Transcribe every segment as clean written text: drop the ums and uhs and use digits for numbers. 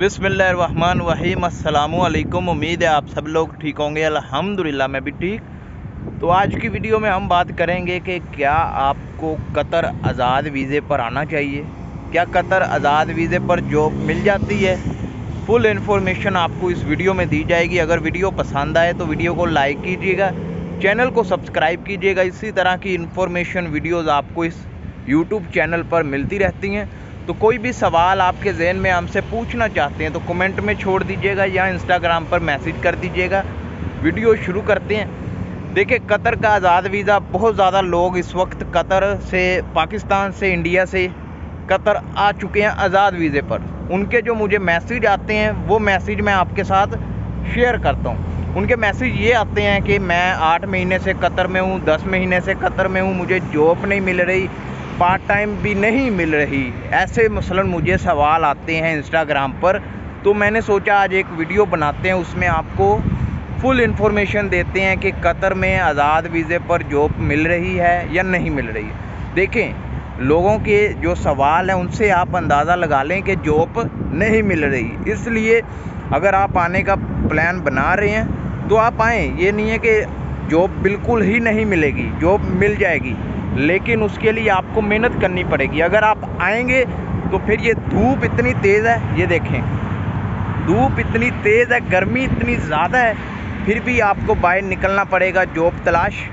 बिस्मिल्लाहिर्रहमानिर्रहीम। अस्सलामुअलैकुम। उम्मीद है आप सब लोग ठीक होंगे। अल्हम्दुलिल्लाह मैं भी ठीक। तो आज की वीडियो में हम बात करेंगे कि क्या आपको कतर आज़ाद वीज़े पर आना चाहिए, क्या कतर आज़ाद वीज़े पर जॉब मिल जाती है। फुल इन्फॉर्मेशन आपको इस वीडियो में दी जाएगी। अगर वीडियो पसंद आए तो वीडियो को लाइक कीजिएगा, चैनल को सब्सक्राइब कीजिएगा। इसी तरह की इन्फॉर्मेशन वीडियोज़ आपको इस यूट्यूब चैनल पर मिलती रहती हैं। तो कोई भी सवाल आपके जहन में हमसे पूछना चाहते हैं तो कमेंट में छोड़ दीजिएगा या इंस्टाग्राम पर मैसेज कर दीजिएगा। वीडियो शुरू करते हैं। देखिए, कतर का आज़ाद वीज़ा, बहुत ज़्यादा लोग इस वक्त कतर से, पाकिस्तान से, इंडिया से कतर आ चुके हैं आज़ाद वीज़े पर। उनके जो मुझे मैसेज आते हैं वो मैसेज मैं आपके साथ शेयर करता हूँ। उनके मैसेज ये आते हैं कि मैं 8 महीने से कतर में हूँ, 10 महीने से कतर में हूँ, मुझे जॉब नहीं मिल रही, पार्ट टाइम भी नहीं मिल रही। ऐसे मसलन मुझे सवाल आते हैं इंस्टाग्राम पर। तो मैंने सोचा आज एक वीडियो बनाते हैं, उसमें आपको फुल इन्फॉर्मेशन देते हैं कि कतर में आज़ाद वीज़े पर जॉब मिल रही है या नहीं मिल रही है। देखें, लोगों के जो सवाल हैं उनसे आप अंदाज़ा लगा लें कि जॉब नहीं मिल रही। इसलिए अगर आप आने का प्लान बना रहे हैं तो आप आएँ। ये नहीं है कि जॉब बिल्कुल ही नहीं मिलेगी, जॉब मिल जाएगी, लेकिन उसके लिए आपको मेहनत करनी पड़ेगी। अगर आप आएंगे तो फिर ये धूप इतनी तेज़ है, ये देखें धूप इतनी तेज़ है, गर्मी इतनी ज़्यादा है, फिर भी आपको बाहर निकलना पड़ेगा, जॉब तलाश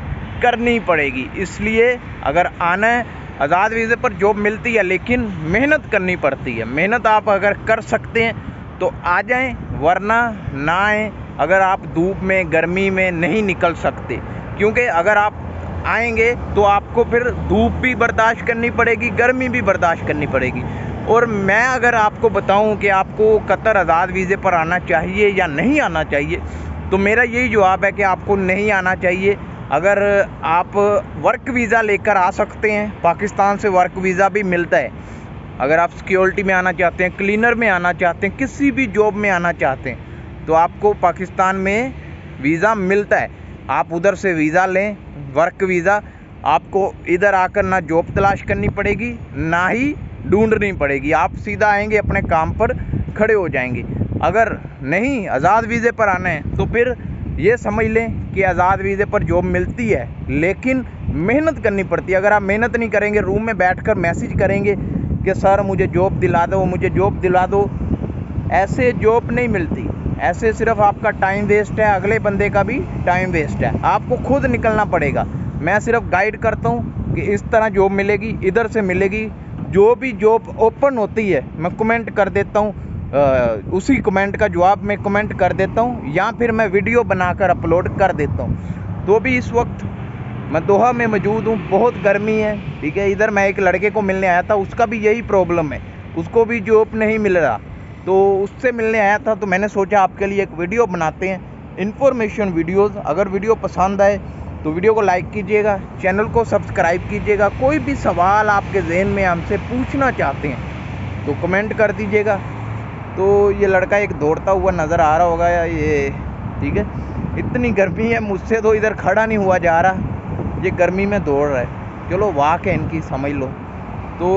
करनी पड़ेगी। इसलिए अगर आना है, आज़ाद वीज़े पर जॉब मिलती है लेकिन मेहनत करनी पड़ती है। मेहनत आप अगर कर सकते हैं तो आ जाएं, वरना ना आएँ अगर आप धूप में, गर्मी में नहीं निकल सकते। क्योंकि अगर आप आएंगे तो आपको फिर धूप भी बर्दाश्त करनी पड़ेगी, गर्मी भी बर्दाश्त करनी पड़ेगी। और मैं अगर आपको बताऊं कि आपको कतर आज़ाद वीज़े पर आना चाहिए या नहीं आना चाहिए, तो मेरा यही जवाब है कि आपको नहीं आना चाहिए। अगर आप वर्क वीज़ा लेकर आ सकते हैं, पाकिस्तान से वर्क वीज़ा भी मिलता है। अगर आप सिक्योरिटी में आना चाहते हैं, क्लीनर में आना चाहते हैं, किसी भी जॉब में आना चाहते हैं, तो आपको पाकिस्तान में वीज़ा मिलता है। आप उधर से वीज़ा लें, वर्क वीज़ा। आपको इधर आकर ना जॉब तलाश करनी पड़ेगी, ना ही ढूंढनी पड़ेगी। आप सीधा आएंगे, अपने काम पर खड़े हो जाएंगे। अगर नहीं आज़ाद वीज़े पर आना है तो फिर ये समझ लें कि आज़ाद वीज़े पर जॉब मिलती है लेकिन मेहनत करनी पड़ती है। अगर आप मेहनत नहीं करेंगे, रूम में बैठकर मैसेज करेंगे कि सर मुझे जॉब दिला दो, मुझे जॉब दिला दो, ऐसे जॉब नहीं मिलती। ऐसे सिर्फ आपका टाइम वेस्ट है, अगले बंदे का भी टाइम वेस्ट है। आपको खुद निकलना पड़ेगा। मैं सिर्फ गाइड करता हूँ कि इस तरह जॉब मिलेगी, इधर से मिलेगी। जो भी जॉब ओपन होती है मैं कमेंट कर देता हूँ, उसी कमेंट का जवाब मैं कमेंट कर देता हूँ, या फिर मैं वीडियो बनाकर अपलोड कर देता हूँ। तो भी इस वक्त मैं दोहा में मौजूद हूँ, बहुत गर्मी है, ठीक है। इधर मैं एक लड़के को मिलने आया था, उसका भी यही प्रॉब्लम है, उसको भी जॉब नहीं मिल रहा, तो उससे मिलने आया था। तो मैंने सोचा आपके लिए एक वीडियो बनाते हैं, इन्फॉर्मेशन वीडियोज़। अगर वीडियो पसंद आए तो वीडियो को लाइक कीजिएगा, चैनल को सब्सक्राइब कीजिएगा। कोई भी सवाल आपके जहन में हमसे पूछना चाहते हैं तो कमेंट कर दीजिएगा। तो ये लड़का एक दौड़ता हुआ नज़र आ रहा होगा ये, ठीक है। इतनी गर्मी है, मुझसे तो इधर खड़ा नहीं हुआ जा रहा, ये गर्मी में दौड़ रहा है। चलो वाक है इनकी, समझ लो। तो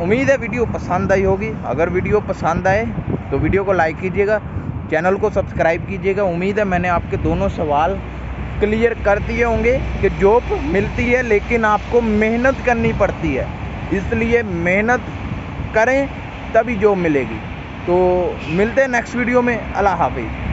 उम्मीद है वीडियो पसंद आई होगी। अगर वीडियो पसंद आए तो वीडियो को लाइक कीजिएगा, चैनल को सब्सक्राइब कीजिएगा। उम्मीद है मैंने आपके दोनों सवाल क्लियर कर दिए होंगे कि जॉब मिलती है लेकिन आपको मेहनत करनी पड़ती है। इसलिए मेहनत करें तभी जॉब मिलेगी। तो मिलते हैं नेक्स्ट वीडियो में। अल्लाह हाफिज़।